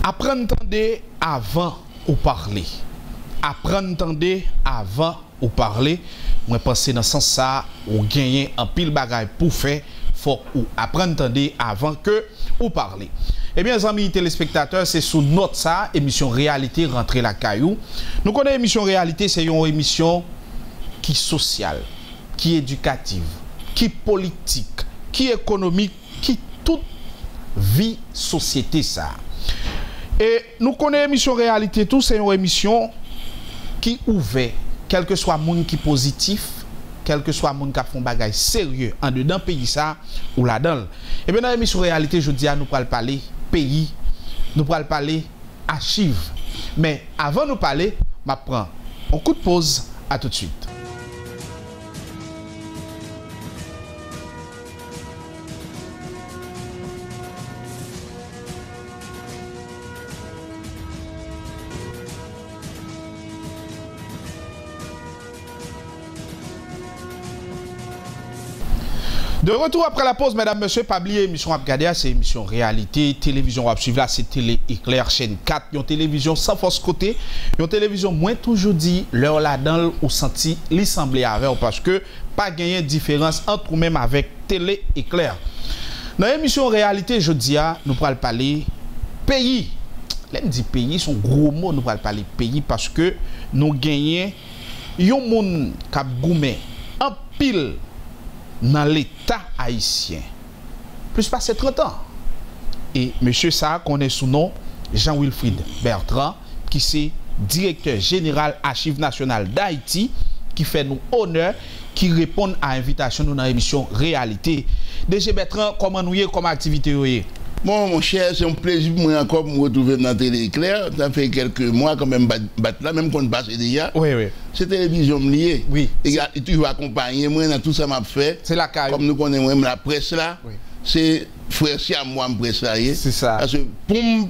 Apprendre avant ou parler. Apprendre avant ou parler. Moi penser dans ce sens ça ou gagner un pile bagaille pour faire, faut ou apprendre avant que ou parler. Eh bien, amis téléspectateurs, c'est sous notre ça, émission Réalité Rentrer la Caillou. Nous connaissons émission Réalité, c'est une émission qui est sociale, qui est éducative, qui est politique, qui est économique, qui est toute vie société ça. Et nous connaissons émission Réalité tout, c'est une émission qui ouvert, quel que soit le monde qui est positif, quel que soit le monde qui fait un bagage sérieux en dedans pays ça ou là-dedans. Et bien dans l'émission Réalité, je dis à nous parler pays, nous parler archives. Mais avant de nous parler, je prends un coup de pause. À tout de suite. De retour après la pause, mesdames, messieurs, pas oublier émission Abgadia, c'est émission Réalité, télévision à suivre là, c'est Télé Éclair, chaîne 4, une télévision sans force côté, une télévision moins toujours dit, l'heure là-dedans, ou senti l'assemblée avec, parce que pas gagner différence entre nous même avec Télé Éclair. Dans l'émission Réalité, je dis, nous allons parler pays. Là, me dit pays, son gros mot, nous allons parler pays parce que nous gagnons, yon moun kap goumé en pile dans l'État haïtien. Plus passé 30 ans. Et monsieur ça connaît sous nom Jean-Wilfrid Bertrand, qui c'est directeur général Archives nationales d'Haïti, qui fait nous honneur, qui répond à l'invitation de notre émission Réalité. DG Bertrand, comment nous y est, comme activité vous y est? Bon, mon cher, c'est un plaisir pour moi encore de me retrouver dans Télé Éclair. Ça fait quelques mois quand même battre là, même qu'on passe déjà. Oui, oui. C'est télévision liée. Oui. Et toujours accompagner moi dans tout ça m'a fait. C'est la caille. Comme nous connaissons même la presse là. Oui. C'est frère si à moi me presse là. C'est ça. Parce que pour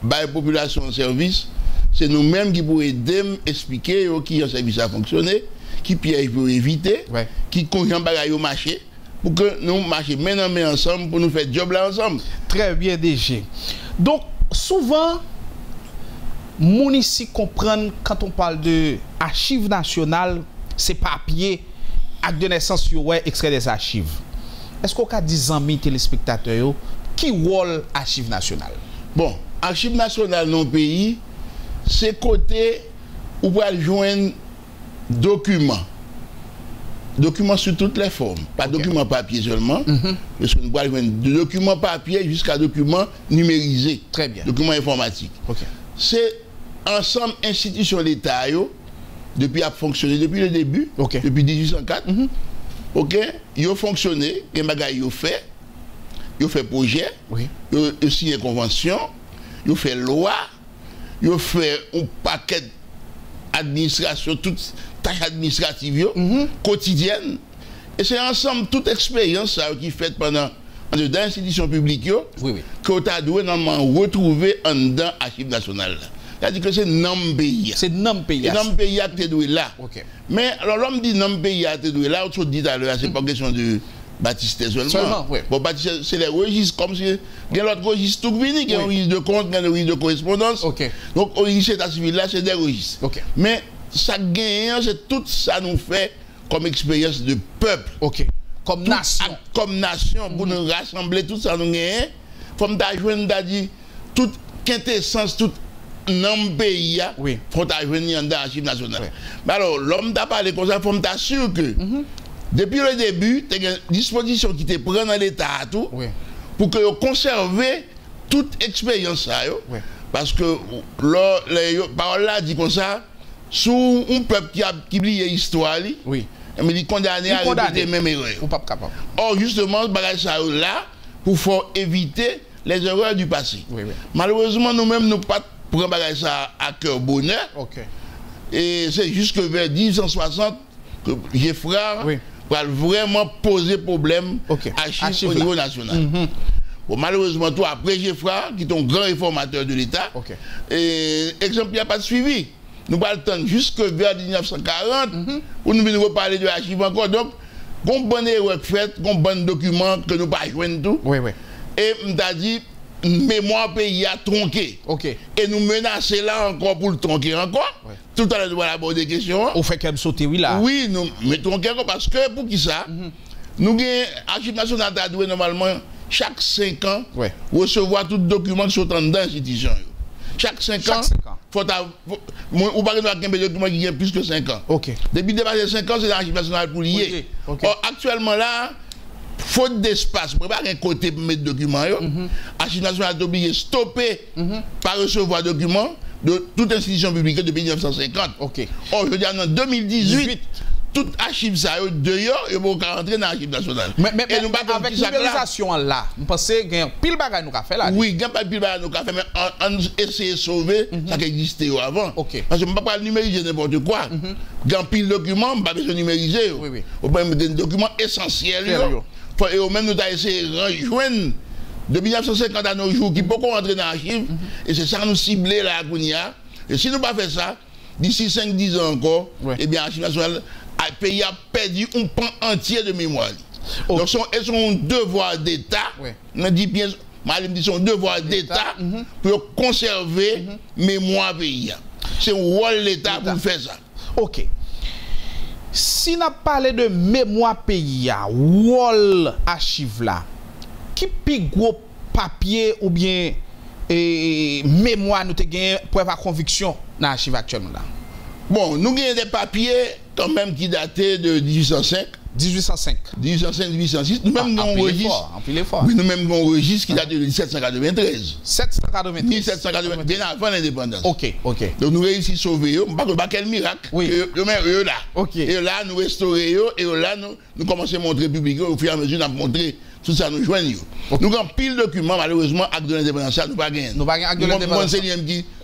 la population en service, c'est nous-mêmes qui pouvons aider à expliquer qui un service a fonctionné, qui piège pour éviter, Ouais. qui convient bagaille au marché. Pour que nous marchions main en main ensemble, pour nous faire job là ensemble. Très bien, DG. Donc, souvent, mon ici comprennent quand on parle de archives nationales, c'est papier, acte de naissance, ouais, extrait des archives. Est-ce qu'on a 10 amis téléspectateurs qui rôle archives nationales? Bon, archives nationales dans le pays, c'est côté où on va joindre documents. Documents sous toutes les formes, pas documents papier seulement, parce que nous pouvons avoir de documents papier jusqu'à documents numérisés. Très bien. Documents informatiques. Okay. C'est ensemble institutions d'État, depuis a fonctionné depuis le début, depuis 1804. Ok, ils ont fonctionné, les bagages ils ont fait projet, ils ont signé convention, ils ont fait loi, ils ont fait un paquet d'administration, toute tâche administrative quotidienne. Et c'est ensemble toute expérience qui fait pendant dans l'institution publique que tu as dû normalement retrouver en dedans Archives nationales. C'est-à-dire que c'est nom pays. C'est nom pays. Et nom pays à te doué là. Mais alors l'homme dit nom pays à te doué là, autre chose dit à l'heure, c'est pas question de Baptiste seulement. Bon, Baptiste, c'est les registres comme si il y a l'autre registre tout vini, il y a un registre de compte, il y a un registre de correspondance. Donc au registre d'état civil là, c'est des registres. Mais ça gagne, c'est tout ça nous fait comme expérience de peuple. Comme nation. Comme nation, pour nous rassembler tout ça nous gagne. Comme t'as joué, t'as dit, toute quintessence, toute nom pays, faut t'ajouer dans l'Archive nationale. Mais alors, l'homme t'a parlé comme ça, faut t'assurer que depuis le début, tu as une disposition qui te prend dans l'État tout pour que vous conservez toute expérience. Parce que les paroles là dit comme ça, sous un peuple qui a oublié l'histoire, mais il est condamné à répéter les mêmes erreurs. Or, justement, ce bagage là, pour faire éviter les erreurs du passé. Malheureusement, nous-mêmes, nous ne pouvons pas prendre ça à cœur bonheur. Et c'est jusque vers 1960 que Geoffroy va vraiment poser problème à au niveau national. Bon, malheureusement, toi, après Geoffroy, qui est un grand réformateur de l'État, exemple, il n'y a pas de suivi. Nous allons attendre jusque vers 1940 pour nous venir reparler de l'archive encore. Donc, on bonne erreur faite, on bon document que nous pas joindre tout. Et on a dit, mémoire pays a tronqué. OK. Et nous menacer là encore pour le tronquer encore. Ouais. Tout à l'heure, nous allons aborder des questions. On fait qu'elle saute, oui, là. Oui, nous mettons encore parce que pour qui ça? Nous avons l'Archive nationale doit normalement chaque 5 ans recevoir tout document qui sont dans l'institution. Chaque 5 ans, ou pas de document qui a plus que 5 ans. OK. Depuis dépasser 5 ans, c'est l'Archive nationale pour lier. Okay. Or, actuellement là, faute d'espace, pour pas un côté pour mettre documents, l'Archive nationale est obligé de stopper par recevoir documents de toute institution publique depuis 1950. OK. Or, je dis en 2018, toute archive ça d'ailleurs et vont rentrer dans l'archive nationale. Mais nous avec l'utilisation là, nous pensons qu'il y a pile bagage nous fait là. Oui, il y a pas pile bagage nous fait mais on essaie de sauver ça qui existait avant. OK. Parce que on ne peut pas numériser n'importe quoi. Il y a pile document, on ne peut pas numériser. Oui oui. On peut mettre des documents essentiels et même nous avons essayé de rejoindre de 1950 à nos jours qui peut rentrer dans l'archive et c'est ça nous cibler là à Kounia. Et si nous pas fait ça d'ici 5-10 ans encore, eh bien l'archive nationale le pays a perdu un pan entier de mémoire. Donc, c'est son devoir d'État, on dit bien, madame dit son devoir d'État pour conserver mémoire pays. C'est un rôle de l'État pour faire ça. OK. Si on a parlé de mémoire pays, rôle archive là, qui plus gros papier ou bien mémoire nous te gagné pour avoir conviction dans l'archive actuellement là? Bon, nous avons des papiers quand même qui dataient de 1805. 1805. 1805, 1806. Nous-mêmes avons un registre. Oui, nous-mêmes avons un registre qui date de 1793. 793. 1793, bien avant l'indépendance. OK, OK. Donc nous réussissons à sauver eux. Pas quel miracle. Oui. Eux là. OK. Et là, nous restaurer eux. Et là, nous commençons à montrer public. Au fur et à mesure, nous avons montré tout ça, nous joignons. Okay. Nous avons pile de documents, malheureusement, acte de l'indépendance, nous pas gagné. Nous pas gagné acte de l'indépendance. Tout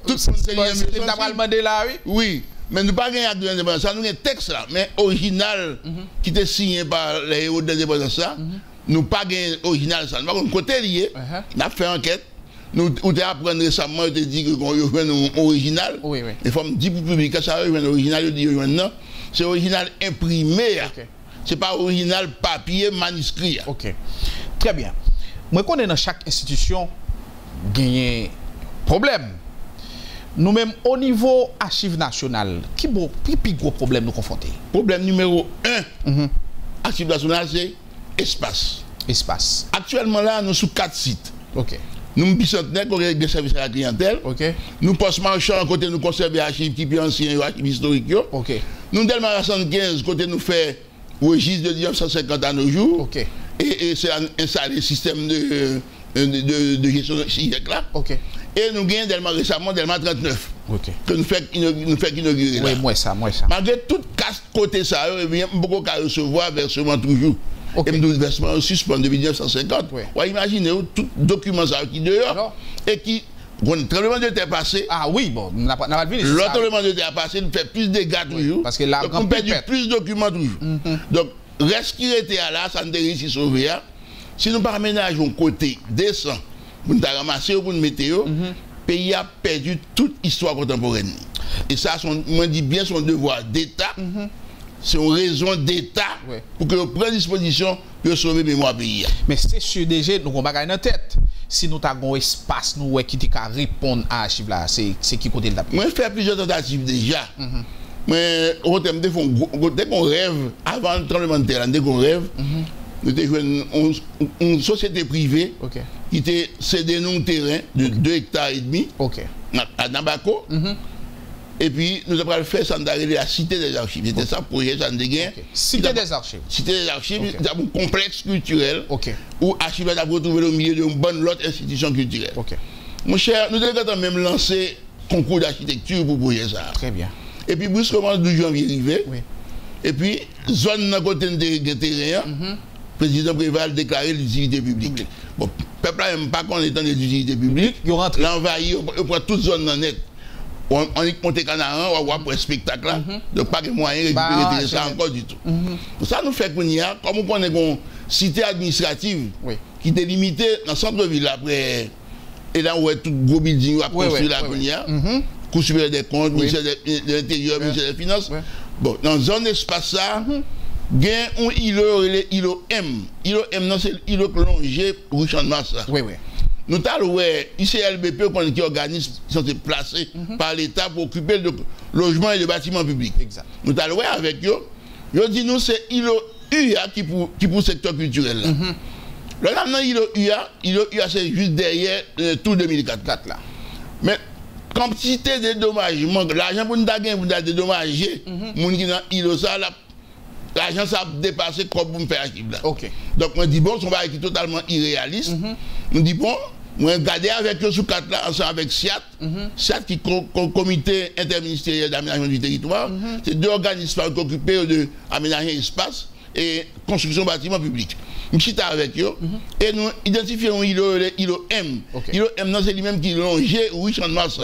le monde là, oui. Oui. Mais nous pas gagné acte de l'indépendance, nous avons un texte là, mais original qui était signé par les héros de l'indépendance, nous pas gagné original ça. Nous avons un côté lié, nous avons fait enquête, nous avons appris récemment, nous avons dit qu'on a un original. Oui, oui. Il faut me dire pour publier ça, un original, il dit non, c'est original imprimé. Okay. Ce n'est pas original papier manuscrit. OK. Très bien. Moi, quand on est dans chaque institution, il y a problème. Nous-mêmes, au niveau archive nationale, qui est le plus gros problème nous confronter? Problème numéro 1, archive nationale, c'est espace. Espace. Actuellement, là, nous sommes sur 4 sites. OK. Nous bicentenaires qui ont des services à la clientèle. OK. Nous post-marchand, côté nous conserver archives qui sont anciens et archives historiques. OK. Nous, Delma 75, côté nous fait registre de 1950 à nos jours. OK. Et c'est installé le système de gestion de siècle là. OK. Et nous gagnons Delma récemment, Delma 39. OK. Que nous fait inaugurer là. Oui, moi ça. Malgré tout casse côté ça, il y a beaucoup à recevoir versement toujours. Okay. Et nous versement suspendu depuis 1950. Oui. Ouais, imaginez tout document ça qui dehors et qui le tremblement de terre passé. Ah oui, bon, n'a pas vu. Le tremblement de terre passé nous fait plus de dégâts toujours. Parce que là, on perd plus de documents toujours. Donc, reste qui était là, ça nous réussit à sauver. Si nous pas aménageons côté descend, pour nous ramasser ou pour nous mettre, le pays a perdu toute histoire contemporaine. Et ça, moi dis bien son devoir d'État. C'est une raison d'État pour que nous prenions disposition pour sauver le mémoire pays. Mais c'est sûr déjà, nous avons pas dans tête. Si nous avons un espace nous qui répondre à l'archive là, c'est qui côté le tapis. Moi, je fais plusieurs tentatives déjà. Mais dès qu'on rêve, avant le tremblement de terre, dès qu'on rêve, nous avons une société privée qui était cédé nous un terrain de 2,5 hectares à Nabako. Et puis, nous avons fait ça dans la Cité des Archives. C'était ça, projet Sandéguin. Cité des Archives. Cité des Archives, c'est un complexe culturel où Archives a retrouvé au milieu d'une bonne autre institution culturelle. Mon cher, nous avons même lancé un concours d'architecture pour projet ça. Très bien. Et puis, brusquement, le 12 janvier arrivé. Et puis, zone dans côté de terrain, le président Préval déclaré l'utilité publique. Bon, le peuple n'a même pas qu'on est dans l'utilité publique. L'envahir, il prend toute zone dans net. On est monté Canaran, on va voir pour un spectacle là. Donc, pas de moyen de récupérer ça encore du tout. Ça nous fait qu'on y a, comme on connaît une cité administrative qui est limitée dans le centre-ville après. Et là, on voit tout gros building à construire la Kounia. Cour supérieure des comptes, ministère de l'Intérieur, ministère des Finances. Bon, dans une zone espace ça, il y a un îlot M. Îlot M, non, c'est l'îlot plongé au champ de masse. nous avons ICLBP qui organise, qui sont placés par l'État pour occuper le logement et le bâtiment public. Exact. Nous avons avec eux. Ils dit nous, c'est ILO UA qui pour le secteur culturel. Là, maintenant, ILO UA, c'est juste derrière tout 2004 là. Mais, quantité de dédommagement, l'argent pour nous dédommager, moun qui dans ILO ça, l'argent ça a dépassé comme pour me faire archive là. Donc, on dit bon, son bail qui est totalement irréaliste. On dit bon, on va regarder avec eux sous 4 là, ensemble avec SIAT, SIAT qui est comité interministériel d'aménagement du territoire, c'est deux organismes qui occupent de aménager l'espace et construction bâtiment public. Nous sommes avec eux et nous identifions ILO M. ILO M, c'est lui-même qui longe ou il change ça.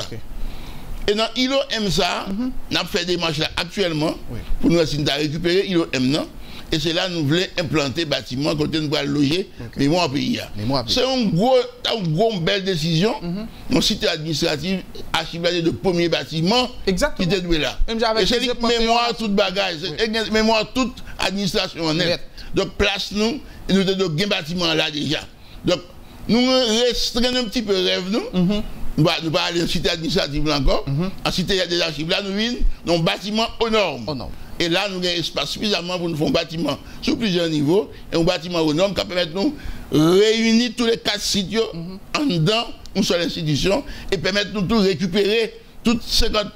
Et dans ILO M, ça, nous avons fait des marches là actuellement pour nous essayer de récupérer ILO M. Non? Et c'est là que nous voulons implanter bâtiment côté nous allons loger mais moi en pays. C'est une belle décision. Mon site administratif archivage de premier bâtiment qui était doué là. Et c'est mémoire toute bagage, mémoire toute administration nette. Donc place nous et nous avons un bâtiment là déjà. Donc nous restreignons un petit peu rêve nous. Nous allons aller en cité administrative encore. En cité des archives là nous venons dans un bâtiment aux normes. Et là, nous avons un espace suffisamment pour nous faire un bâtiment sur plusieurs niveaux et un bâtiment aux normes qui permet de nous réunir tous les 4 sites en dedans une seule institution et permettre de nous récupérer toutes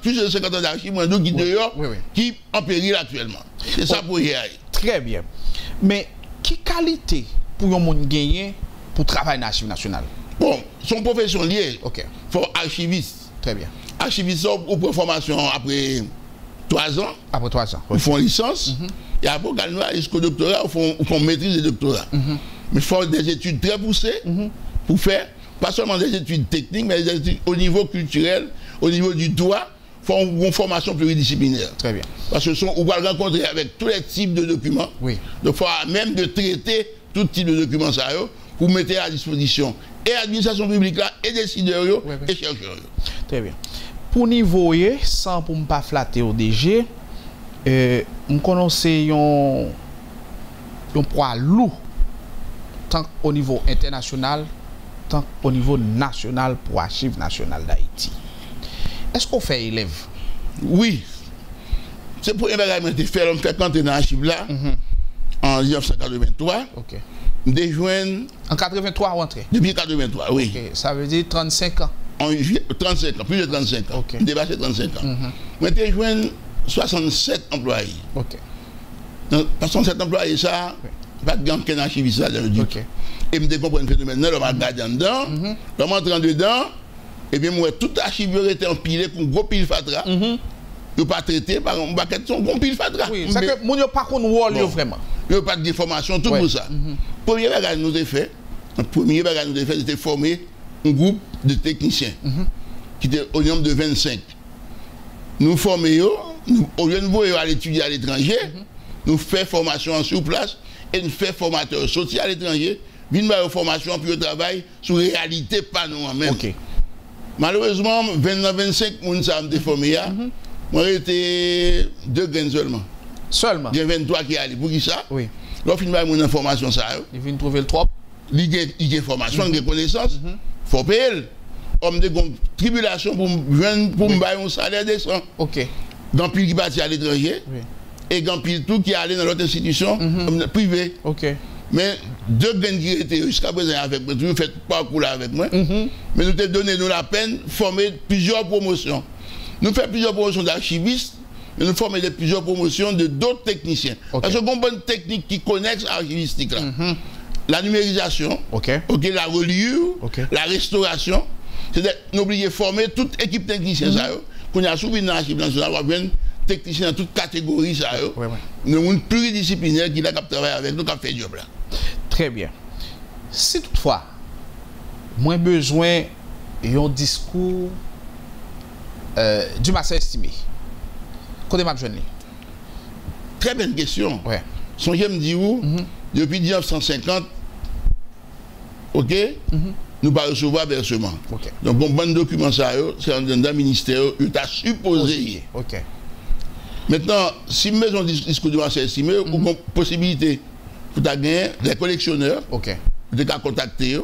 plus de 50 ans d'archives qui dehors qui en péril actuellement. C'est ça pour y aller. Très bien. Mais quelle qualité pour un monde gagner pour travailler dans l'archive nationale? Bon, son profession liée. Il faut archiviste. Très bien. Archiviste ou pour formation après 3 ans. Après 3 ans. Ils font licence. Et après, quand ils vont jusqu'au doctorat, ils font maîtrise de doctorat. Mais il faut des études très poussées pour faire, pas seulement des études techniques, mais des études au niveau culturel, au niveau du droit, il faut une formation pluridisciplinaire. Très bien. Parce que on va rencontrer avec tous les types de documents. Donc il faut même de traiter tout type de documents ça, pour mettre à disposition et l'administration publique là, et décideurs et chercheurs. Très bien. Pour niveau, sans pour ne pas flatter au DG, on connaît un poids lourd, tant au niveau international, tant au niveau national pour Archives nationales d'Haïti. Est-ce qu'on fait élève? Oui. C'est pour un fait quand on est dans l'Archive là, en 1983. De joindre. En 83 rentré? Depuis 83, oui. Ça veut dire 35 ans. 35 ans, plus de 35 ans. Dépassé 35 ans. Moi, j'ai joint 67 employés. Donc, 67 employés, ça, pas de gang qui est archiviste là dans le duc. Et je comprends un phénomène, là, on va regarder dedans, on va entrer dedans, et bien, moi, tout archiveur était empilé pour un gros pile fatra. Il n'est pas traité par un baquet, son gros pile fatra. Oui, c'est que mon pas qu'on wall vraiment. Il n'y a pas de déformation, tout pour ça. Premier bagage nous a fait, c'était former un groupe de techniciens qui était au nombre de 25. Nous formons, au lieu de voir à l'étudier à l'étranger, nous faisons formation sur place et nous faisons formateurs sortis à l'étranger, viennent faire formation puis au travail sur réalité, pas nous même. Malheureusement, 25 personnes ont été formés. Moi, j'étais 2 graines seulement. Seulement? Il y a 23 qui allaient. Pour qui ça? Oui. Lorsqu'il y a une information, ça. Il vient trouver le trop. Il y a une formation, une connaissance. Il faut payer. On a une tribulation pour me faire un salaire décent. Dans pile qui partit à l'étranger. Et dans pile tout qui allait dans l'autre institution privée. Mais 2 graines qui étaient jusqu'à présent avec moi, toujours fait parcours avec moi. Mais nous avons donné la peine de former plusieurs promotions. Nous faisons plusieurs promotions d'archivistes, mais nous formons plusieurs promotions de d'autres techniciens. Parce qu'on a une bonne technique qui connecte l'archivistique. La numérisation, la reliure, la restauration. C'est-à-dire, n'oubliez former toute équipe technicienne. Qu'on a souvent dans l'archive nationale, on a un technicien dans toute catégorie. Nous avons une pluridisciplinaire qui a travaillé avec nous, qui a fait le job là. Très bien. Si toutefois, moins besoin d'un discours du master estimé, côté m'a jeune. Très belle question. Songez me dire où, depuis 1950, nous ne pas recevoir versement. Donc, un bon document, c'est un ministère, il est supposé. Maintenant, si nous avons un discours du master estimé, ou une possibilité pour gagner des collectionneurs, de contacter,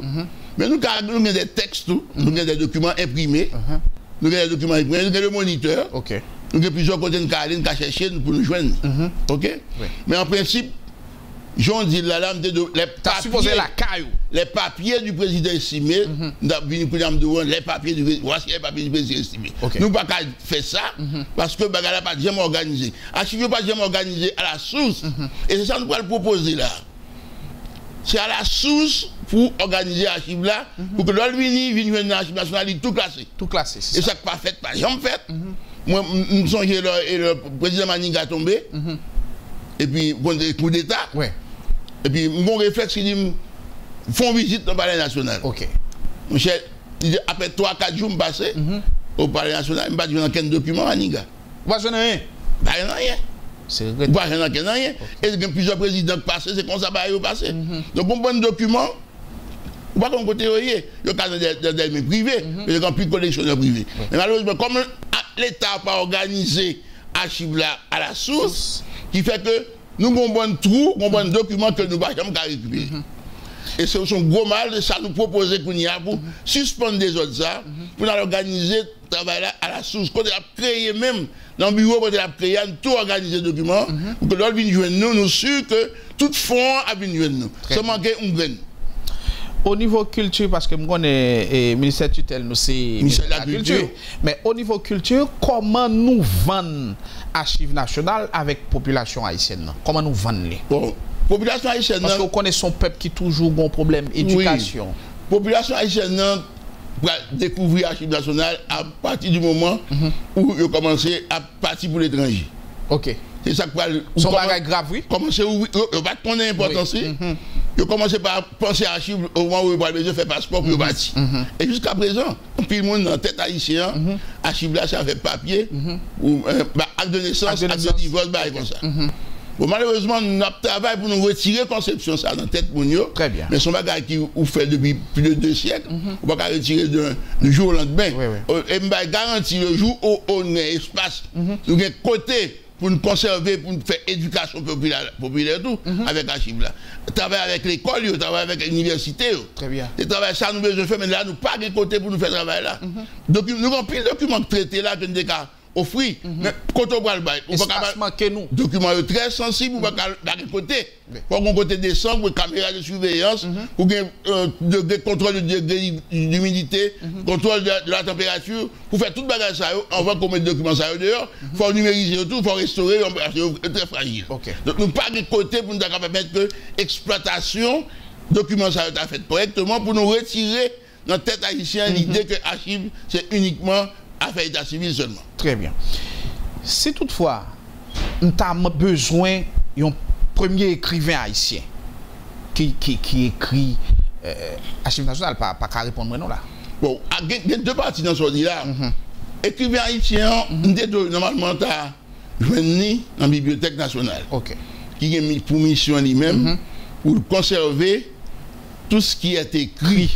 Mais nous avons des textes, nous avons des documents imprimés, nous avons des documents imprimés, nous avons le moniteur, nous avons plusieurs côtés de Caroline qui a cherché pour nous joindre. OK? Mais en principe, j'en dis là, les papiers du président estimé, les papiers du président estimé. Nous ne pouvons pas faire ça parce que Bagala n'a pas jamais organisé. Archive n'a pas jamais organisé à la source. Et c'est ça que nous pouvons le proposer là. C'est à la source pour organiser l'archive là, pour que l'on vienne dans l'archive nationale, tout classé. Tout classé, c'est ça. Et ça n'est pas fait, pas jamais fait. Moi, je me songe le président Maninga tombé, et puis, le coup d'État. Et puis, mon réflexe, il dit, font visite dans le Palais national. OK. Après 3-4 jours, je suis passé au Palais national, je ne suis pas dans document à Niga. Vous n'avez rien? Rien. C'est vrai. Vous n'avez rien. Et il y a plusieurs présidents qui passent, c'est comme ça que vous passez. Donc, un bon document, vous ne pouvez pas côté il y a des domaines privés, mais il y a plus de collectionneurs privés. Mais malheureusement, comme l'État n'a pas organisé l'archive là à la source, qui fait que nous avons un bon trou, un bon document que nous ne pouvons pas récupérer. Et c'est un gros mal de ça nous proposer qu'on y a pour suspendre des autres ça, pour organiser le travail là à la source. Quand on a créé même dans le bureau, quand on a créé, tout organiser le document, pour que l'autre vienne joindre nous, nous sommes sûrs que tout fond a venu joindre nous. Ça manque un grain. Au niveau culture, parce que moi, le ministère tutelle, nous c'est ministère de la culture. Mais au niveau culture, comment nous vendons Archives nationales avec la population haïtienne? Comment nous vendons les? Bon, population haïtienne. Parce que vous connaissez son peuple qui toujours a un problème d'éducation. Oui. Population haïtienne pour découvrir Archives nationales à partir du moment où ils ont commencé à partir pour l'étranger. OK. C'est ça que son bagage grave, oui. Commencer où il va connaître l'importance. Ils ont commencé par penser à Archives au moment où ils ont besoin de faire passeport pour partir. Et jusqu'à présent, puis le monde dans la tête haïtienne, Archives là, ça fait papier, ou acte de naissance, acte de divorce, comme ça. Bon, malheureusement, nous avons travaillé pour nous retirer la conception ça dans la tête pour nous. Très bien. Mais son bagage qui vous fait depuis plus de 2 siècles, on ne peut pas retirer du jour au lendemain. Et je garantis le jour où on a espace, nous avons côté pour nous conserver, pour nous faire éducation populaire tout, avec Archives là. Travailler avec l'école, travailler avec l'université. Très bien. Et travailler ça, nous besoin de faire, mais là, nous pas de côté pour nous faire travailler là. Donc, nous avons pris le document traité là, que nous avons offrir. Mais quand on va le bail, on va manquer nous. Document très sensible, on va le côté. Pour qu'on côté descendre, pour caméra de surveillance, pour degré contrôle de degré d'humidité, contrôle de la température, pour faire tout le bagage ça, on va mettre le document ça dehors, il faut numériser tout, il faut restaurer, c'est très fragile. Donc nous pas de côté pour nous permettre que l'exploitation, document ça a fait correctement pour nous retirer dans la tête haïtienne l'idée que Archives c'est uniquement affaire d'état civil seulement. Très bien. Si toutefois, nous avons besoin d'un premier écrivain haïtien qui écrit Archives nationales, pas qu'à répondre non là. Bon, il y a 2 parties dans ce là. Écrivain haïtien, normalement, tu as joint dans la Bibliothèque nationale. Qui a mis pour mission lui-même pour conserver tout ce qui est écrit.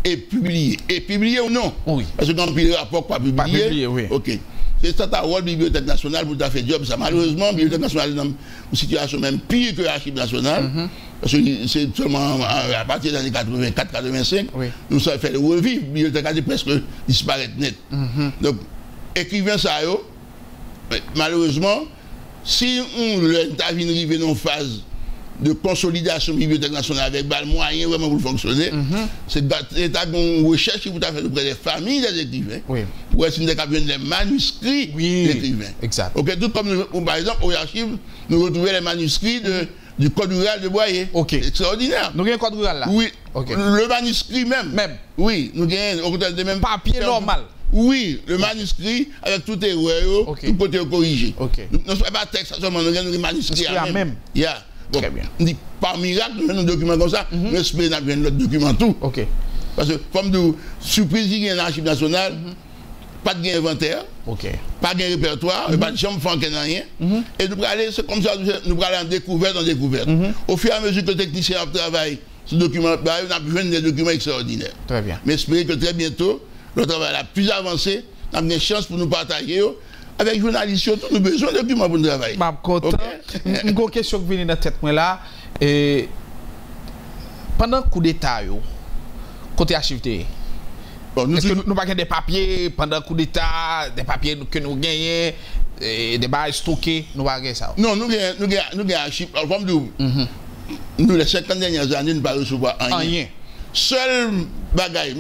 Et publié. Et publié ou non? Oui. Parce que quand le rapport pas publié. Pas publié, oui. OK. C'est ça ta rôle Bibliothèque nationale pour faire job. Ça, malheureusement, la Bibliothèque nationale est dans une situation même pire que l'Archive nationale. Parce que c'est seulement à partir des années 84-85, nous avons fait le revivre. La bibliothèque a presque disparaître net. Donc, écrivain ça, malheureusement, si on arrive dans une phase de consolidation de la Bibliothèque nationale avec des moyens vraiment pour fonctionner, c'est une recherche qui vous a fait auprès des familles des écrivains, pour essayer de capter les manuscrits des écrivains. Exact. Tout comme, par exemple, aux archives, nous retrouvons les manuscrits du Code rural de Boyer. Extraordinaire. Nous avons un Code rural là? Oui. Le manuscrit même. Oui. Nous avons un même papier normal. Oui, le manuscrit avec tout erreur, tout côté corrigé. Nous ne faisons pas texte seulement, nous avons un manuscrit même. Bon, très bien. On dit par miracle, nous avons un document comme ça, nous espérons avoir un autre document tout. Parce que, comme de surprise, il y a une archive nationale, pas de inventaire, pas de répertoire, pas de chambre, rien. Et nous allons aller, c'est comme ça, nous allons aller en découverte. Au fur et à mesure que le technicien travaille sur le document, on a besoin des documents extraordinaires. Très bien. Mais espérons que très bientôt, le travail a plus avancé, on a une chance pour nous partager. Avec les journalistes, nous avons besoin de documents pour nous travailler. Je suis content. Une question qui vient dans la tête là. Pendant le coup d'État, Côté archive. Est-ce que nous pas des papiers pendant le coup d'État, des papiers que nous gagnons, des bails stockés, nous pas ça? Non, nous gagnons archive. Nous, les 50 dernières années, nous ne pouvons pas recevoir rien. Seul bagaille,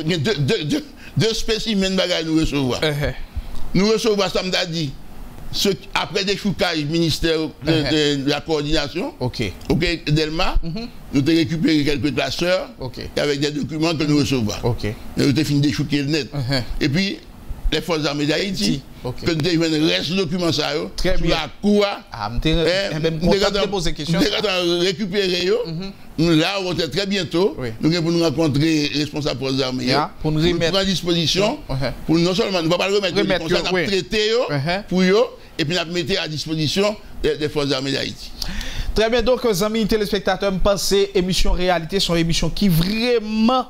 deux spécimens de bagaille nous recevons. Nous recevons, ça m'a dit, après des choucages ministère de la coordination, Delma, nous avons récupéré quelques classeurs avec des documents que nous recevons. Nous avons fini de chouquer le net. Et puis, les forces armées d'Haïti, que nous avons le reste de documents ça, sur la cour, nous avons récupéré, nous là, on va très bientôt, nous allons nous rencontrer les responsables des forces armées, pour nous mettre à disposition, pour non seulement, nous ne pouvons pas le remettre, nous allons traiter pour eux, et puis nous mettre à disposition des forces armées d'Haïti. Très bien, donc, amis téléspectateurs, me pensez émission réalité, sont émission qui vraiment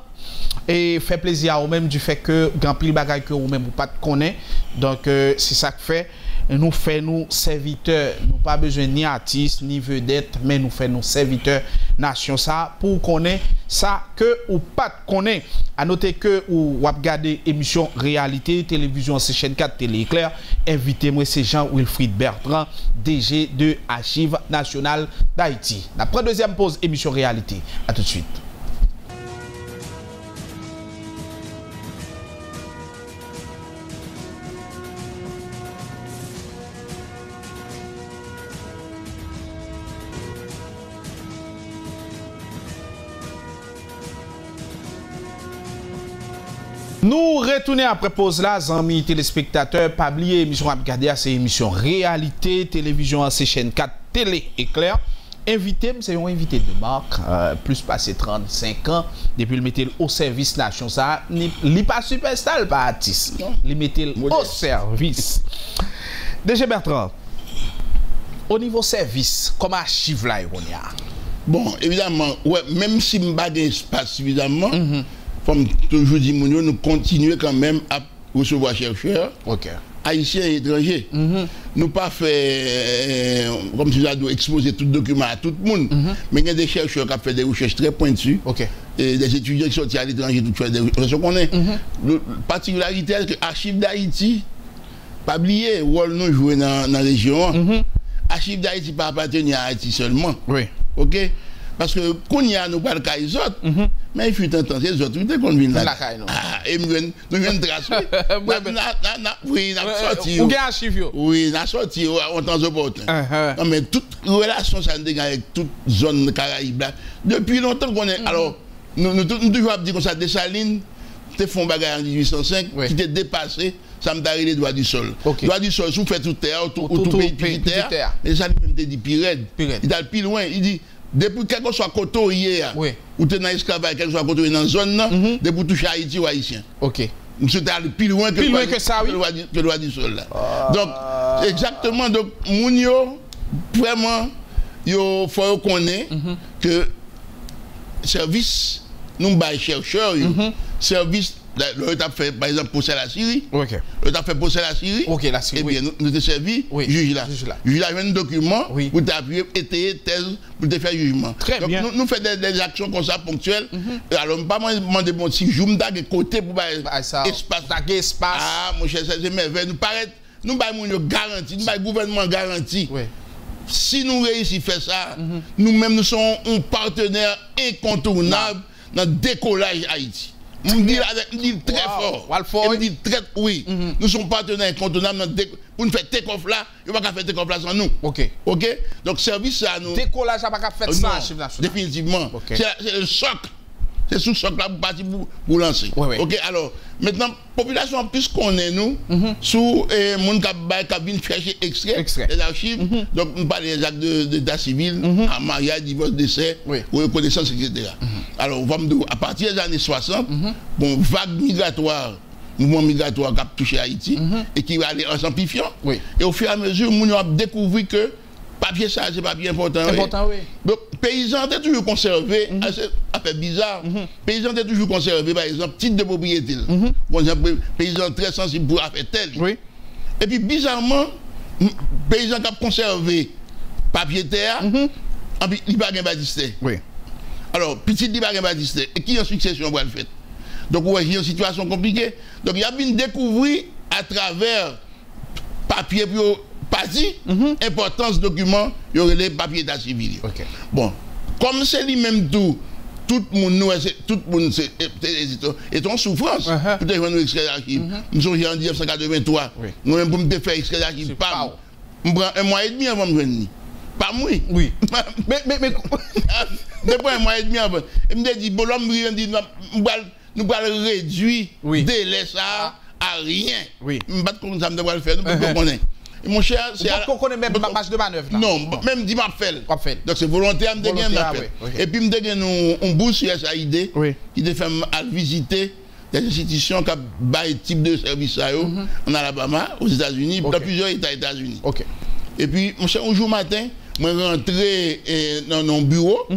et fait plaisir à vous-même du fait que grand pile bagaille que vous-même vous pas connaît. Donc c'est ça que fait nous fait nous serviteurs, nous pas besoin ni artistes ni vedettes, mais nous fait nous serviteurs nation ça pour connaître ça que ou pas connaît. À noter que ou regarder émission réalité télévision c'est chaîne 4 télé éclair. Invitez-moi c'est Jean-Wilfried Bertrand, DG de Archives nationales d'Haïti. Après deuxième pause émission réalité. À tout de suite. Nous retournons après pause là, amis téléspectateurs, pas oublier émission à regarder, c'est émission réalité, télévision à chaîne 4 télé éclair. Invité, c'est un invité de marque, plus passé 35 ans, depuis le mettre au service nation, ça, il pas superstar, pas artiste, il mettait au service. DG Bertrand, au niveau service, comment archive là, on y a? Bon, évidemment, ouais, même si je n'ai pas d'espace suffisamment, comme toujours dit, nous continuons quand même à recevoir chercheurs, haïtiens et étrangers. Nous pas fait, comme si nous exposer tout document à tout le monde, mais il y a des chercheurs qui ont fait des recherches très pointues, et des étudiants qui sont à l'étranger, tout fait des recherches qu'on est. La particularité est que l'Archive d'Haïti, pas oublier, rôle nous jouer dans la région. Archive d'Haïti pas appartenir à Haïti seulement. Parce que quand il y a nous pas le cas des autres, mais il fut un temps les autres, dès qu'on vient là. Et nous venons tracer. Oui, on a sorti. Oui, on a sorti en temps opportun. Non, mais toute relation ça nous avec toute zone Caraïbes. Depuis longtemps qu'on est. Alors, nous toujours dit comme ça, Dessalines, tu font bagarre en 1805, qui t'est dépassé. Ça me donne les droits du sol. Droits du sol, si on fait toute terre, tout pays terre, et ça lui-même te dit pire. Il a le plus loin, il dit. Depuis quel que soit côté hier, ou tu es dans l'esclavage, quel que soit côté dans la zone, depuis toucher Haïti ou Haïtien. Monsieur est allé plus loin que le droit du sol. Donc, exactement, donc, Mounio, vraiment, il faut connaître que service, nous, chercheurs, service, le a fait, par exemple, pour la Syrie. Le a fait pour la Syrie. La Syrie. Eh bien, nous avons servi, juge là. Juge là, il y a un document pour t'appuyer, étayer, thèse, pour te faire jugement. Très bien. Nous faisons des actions comme ça ponctuelles. Alors, je ne pas demander bon, si je me donne côté pour espace. Ah, mon cher, c'est merveilleux. Nous avons une garantie, nous avons un gouvernement garanti. Si nous réussissons à faire ça, nous-mêmes, nous sommes un partenaire incontournable dans le décollage Haïti. Je me dis très fort. Je me dis très oui. Nous sommes partenaires incontournables pour nous faire take-off là. Il ne va pas faire take-off là sans nous. Donc, service à nous. Décollage n'a pas fait ça. Définitivement. C'est le choc. C'est sous choc là pour partir pour lancer. Alors, maintenant, population plus qu'on est nous, sous les gens qui viennent chercher extrait des archives. Donc, nous parlons des actes d'état civil, en mariage, divorce, décès, reconnaissance, etc. Alors, à partir des années 60, bon, vague migratoire, mouvement migratoire qui a touché Haïti et qui va aller en s'amplifiant. Et au fur et à mesure, nous avons découvert que papier, ça, c'est papier important. Donc, paysans étaient toujours conservés, c'est bizarre. Paysans étaient toujours conservés, par exemple, titre de propriété. Par exemple, paysans très sensibles pour faire tel. Et puis, bizarrement, paysans qui ont conservé papier terre, il n'y a pas de Batiste. Alors, petit, il n'y a pas de Batiste. Et qui en succession va le faire? Donc, ouais, il y a une situation compliquée. Donc, il y a bien découvert à travers papier pour parti, importance document, il y aurait les papiers d'état civil. Okay. Bon, comme c'est lui-même tout le monde est en souffrance pour te joindre extrait d'archives. Nous sommes en 1983. Nous-mêmes, pour me faire extrait d'archives, pas un mois et demi avant de venir. Pas moi. Oui. mais depuis un mois et demi avant. Il me dit, bon, l'homme dit, nous allons réduire délai ça à rien. Oui. Je ne sais pas comment ça me devrait le faire. Nous ne connaissons. Mon cher, c'est. On connaît même ma marge de manœuvre. Non, même dit m'a fait. Donc c'est volontaire, me dégaine m'a fait. Et puis me dégaine on bourse SAID qui te fait visiter des institutions qui ont un type de service en Alabama, aux États-Unis, dans plusieurs États-Unis. Et puis, mon cher, un jour matin, je suis rentré dans mon bureau,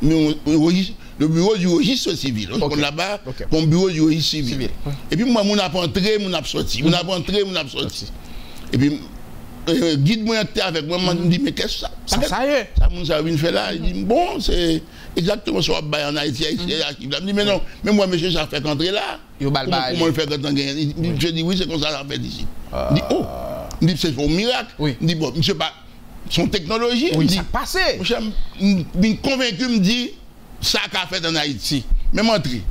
le bureau du registre civil. Là-bas, mon bureau du registre civil. Et puis, moi, je suis entré, je suis sorti. Je suis entré, je suis sorti. Et puis, guide-moi avec moi, je me dis, mais qu'est-ce que ça? Ça y est. Ça vient faire là. Il dit, bon, c'est exactement ce qu'on va en Haïti. Je me dis, mais non, mais moi, monsieur, ça fait qu'entrer là. Comment le faire quand on gagne? Je dis, oui, c'est comme ça, ça fait ici. Il dit, oh. Il dit, c'est un miracle. Il dit, bon, monsieur, pas son technologie. Oui, ça passe. Je suis convaincu, me dit, ça qu'a fait en Haïti. Mais m'entrer.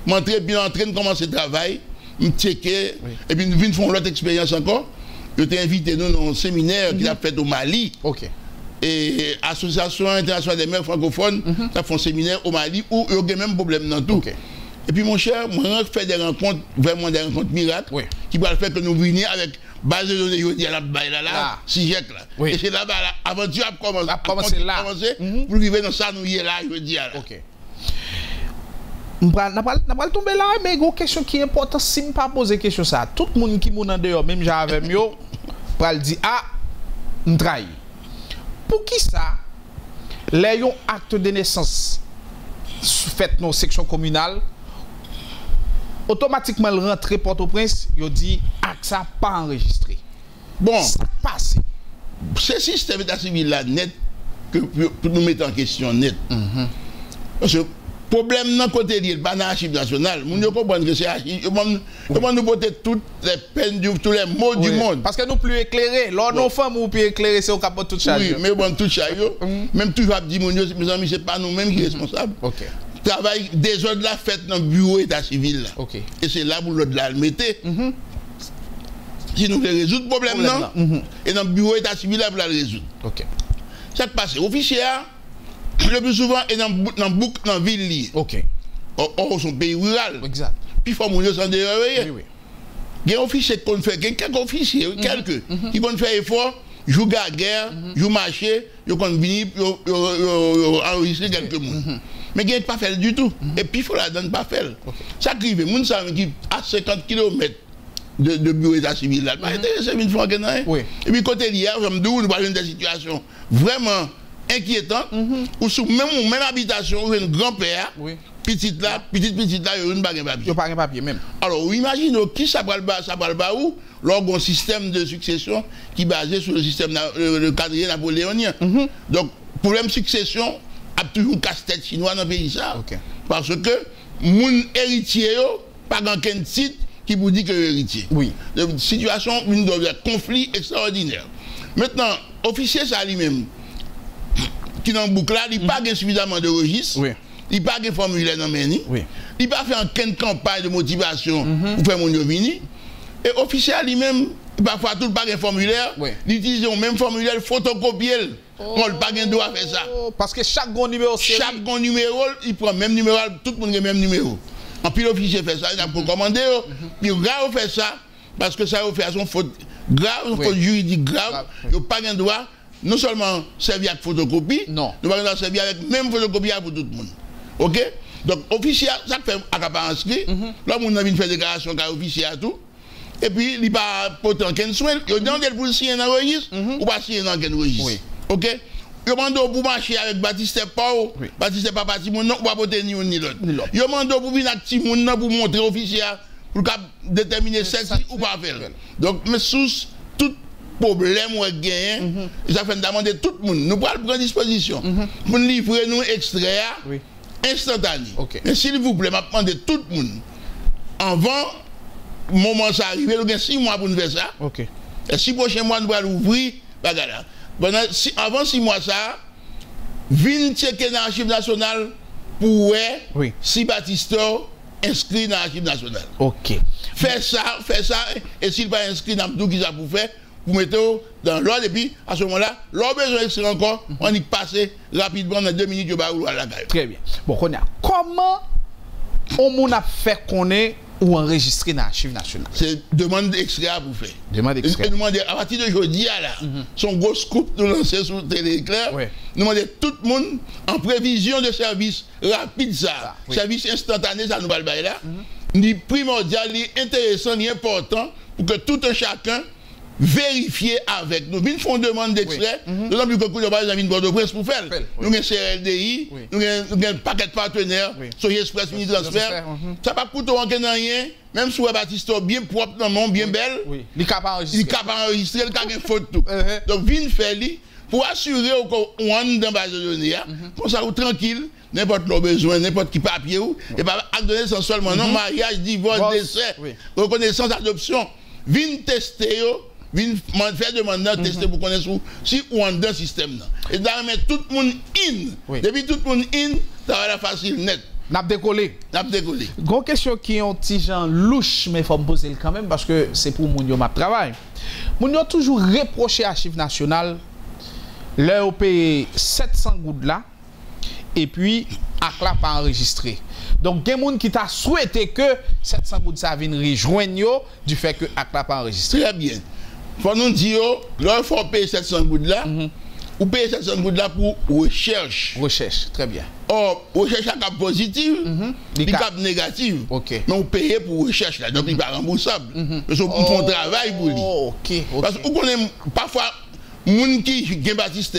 M'entrer, puis entrer, nous commencer le travail, me checker, et puis nous venons faire l'autre expérience encore. Je t'ai invité nous dans un séminaire qu'il a fait au Mali. Et Association internationale des maires francophones, ça fait un séminaire au Mali où il y a même problème dans tout. Et puis mon cher, moi je fais des rencontres, vraiment des rencontres miracles, qui vont faire que nous venions avec base de données, je dis à la baille là, 6 siècles là. Et c'est là-bas, l'aventure a commencé là. Pour arriver dans ça, nous y est là, je dis là. On va tomber là, mais une question qui est importante, si je ne pas poser question ça, tout le monde qui est en dehors, même j'avais mieux, va dire, ah, on trahit. Pour qui ça, les actes de naissance fait dans section communale, automatiquement le rentré Port-au-Prince, il dit, ah, ça pas enregistré. Bon, ça passe. Ce système d'état civil là, net, que pour nous mettre en question net. Parce que problème dans côté lié, pas dans l'archive nationale. Nous ne comprenons que c'est l'archive. Comment nous porter toutes les peines, tous les mots du monde. Parce que nous plus éclairés. Lors nos femmes, nous plus éclairés, c'est au capot de toute charge. Oui, mais bon, toute charge. Même tout va dire, mes amis, c'est pas nous-mêmes qui sommes responsables. Travail des ordres là fait dans le bureau état civil. Et c'est là où l'ordre là le mettez. Si nous voulons résoudre le problème, non. Et dans le bureau état civil là, vous le résoudre. Ça qui passe. Officier, le plus souvent est dans la ville. Or, son pays rural. Exact. Puis il faut mourir sans dérailler. Il y a un officier qui fait, quelques officiers, quelques, qui vont faire effort, jouent la guerre, jouent marché, ils vont venir, enregistrer quelques monde. Mais il n'y a pas fait du tout. Et puis il faut la donner pas faire. Ça arrive, les gens qui à 50 km de bureau d'état civil là, pas intéressé une fois que non. Et puis côté l'hier, nous parlons des situations vraiment inquiétantes, où sous même habitation, où un grand-père, petite là, il y a une bague papier. Il n'y a pas de papier même. Alors, imaginez qui ça va le bas où, lors d'un système de succession qui est basé sur le système, le quadrille napoléonien. Donc, problème succession a toujours casse-tête chinois dans le pays ça. Parce que, mon héritier, pas dans quel titre qui vous dit que héritier. Situation, une conflit extraordinaire. Maintenant, officier ça lui-même, qui dans le boucle là, il n'a pas suffisamment de registres. Il n'a pas de formulaire dans le menu. Il n'a pas fait une campagne de motivation pour faire mon vini. Et officier lui-même, parfois tout pas de formulaire, il utilise le même formulaire, photocopier. On n'a pas de droit à faire ça. Parce que chaque bon numéro, chaque bon numéro, il prend le même numéro, tout le monde a le même numéro. En puis l'officier fait ça, il a recommandé. Puis grave fait ça, parce que ça fait son faute grave, faute juridique grave. Il n'a pas de droit, non seulement servir avec photocopie, non, il va servir avec même photocopie pour tout le monde. Ok? Donc, officier, ça fait à pas inscrit. Là, on a une fait déclaration qu'à officier à tout. Et puis, il n'y a pas pourtant qu'un soin. Il y a demandé pour signer dans le registre ou pas signer dans quel registre. Ok? Il demande pour marcher avec Baptiste Pau. Baptiste Pau, non, ou pas porter ni l'un ni l'autre. Il demande pour venir avec Timon pour montrer officier pour déterminer celle-ci ou pas faire. Donc, mais sous tout problème ou gain, ça fait demander tout le monde. Nous prenons prendre disposition pour livrer nous extraits instantanés. Mais s'il vous plaît, je demande tout le monde avant le moment ça arrive, nous avons 6 mois pour nous faire ça. OK. Et 6 prochains mois, nous allons ouvrir. Avant 6 mois, ça, venez checker dans l'archive nationale pour si Baptiste inscrit dans l'archive nationale. OK. Fais ça, et s'il n'est pas inscrit dans tout qui ça pour faire, vous mettez dans l'ordre, et puis à ce moment-là, l'ordre besoin d'inscrire encore, on y passe rapidement dans 2 minutes, à la gare. Très bien. Bon, comment on a fait qu'on est ou enregistré dans l'archive nationale? C'est demande d'extrait pour faire. Demande d'extrait. À partir d'aujourd'hui, là, son gros scoop nous lancer sur Téléclair, nous demandons tout le monde en prévision de service rapide, ça, service instantané, ça nous va le bailler là. Ni primordial, ni intéressant, ni important pour que tout un chacun vérifie avec nous. Nous font demande d'extrait, d'autant plus que nous avons une boîte de presse pour faire. Nous avons un CRLDI, nous avons un paquet de partenaires, Soyez Express, Mini Transfert. Ça ne va pas coûter rien, même si vous avez Baptiste bien propre, dans le monde, bien belle. Il est capable d'enregistrer. Il est capable d'enregistrer, il est capable de faire tout. Donc, viens faire pour assurer qu'on est dans la base de données, comme ça, tranquille. N'importe le besoin, n'importe qui papier ou, et pas donner sans seulement non, mariage, divorce, décès, reconnaissance, adoption. Viens tester, viens faire demander, tester pour connaître si ou en dans le système. Et d'ailleurs, mettre tout le monde in. Depuis tout le monde in, ça va être facile, net. N'a décollé. N'a décollé. Une question qui est un petit genre louche, mais il faut me poser quand même parce que c'est pour mon map travail. Mon a toujours reproché à Archives nationales, leur paye 700 gouttes là. Et puis, ACLA pas enregistré. Donc, il y a des gens qui t'a souhaité que 700 gouttes ça vienne rejoindre du fait que ACLA pas enregistré. Très bien. Il faut nous dire, là, il faut payer 700 gouttes là, ou payer 700 gouttes là pour recherche. Recherche, très bien. Or, recherche à cap positif, cap négatif. OK. Mais on paye pour recherche là, donc il n'est pas remboursable. Parce qu'on fait un travail pour lui. OK. Parce qu'on connaît parfois. Les gens qui ont Baptiste,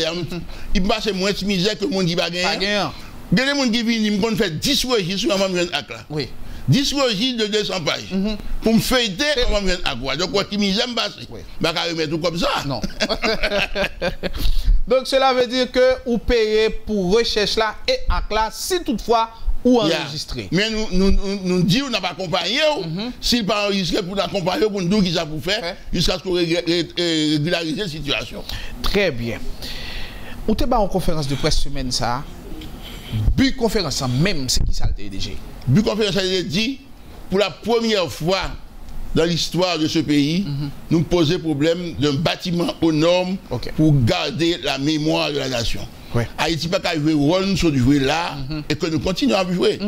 ils passent moins de misère que les gens qui ne gagnent pas. Il y a des gens qui viennent, ils font 10 registres sur un même acte. Oui. 10 registres de 200 pages. Pour me feuilleter, on va me acte. Donc, quoi qui misère me passe, je ne vais pas remettre tout comme ça. Non. Donc, cela veut dire que vous payez pour recherche là et acte là, si toutefois, ou enregistré. Mais nous disons qu'on n'a pas accompagné. S'il pas enregistré pour l'accompagner, pour nous dire qu'il ça pour faire, jusqu'à ce qu'on régularise la situation. Très bien. Vous êtes en conférence de presse semaine ça. But conférence même, c'est qui ça le DG? But conférence ça dit pour la première fois dans l'histoire de ce pays, nous posons problème d'un bâtiment aux normes pour garder la mémoire de la nation. Haïti n'a pas jouer le rôle sur jouer là et que nous continuons à jouer.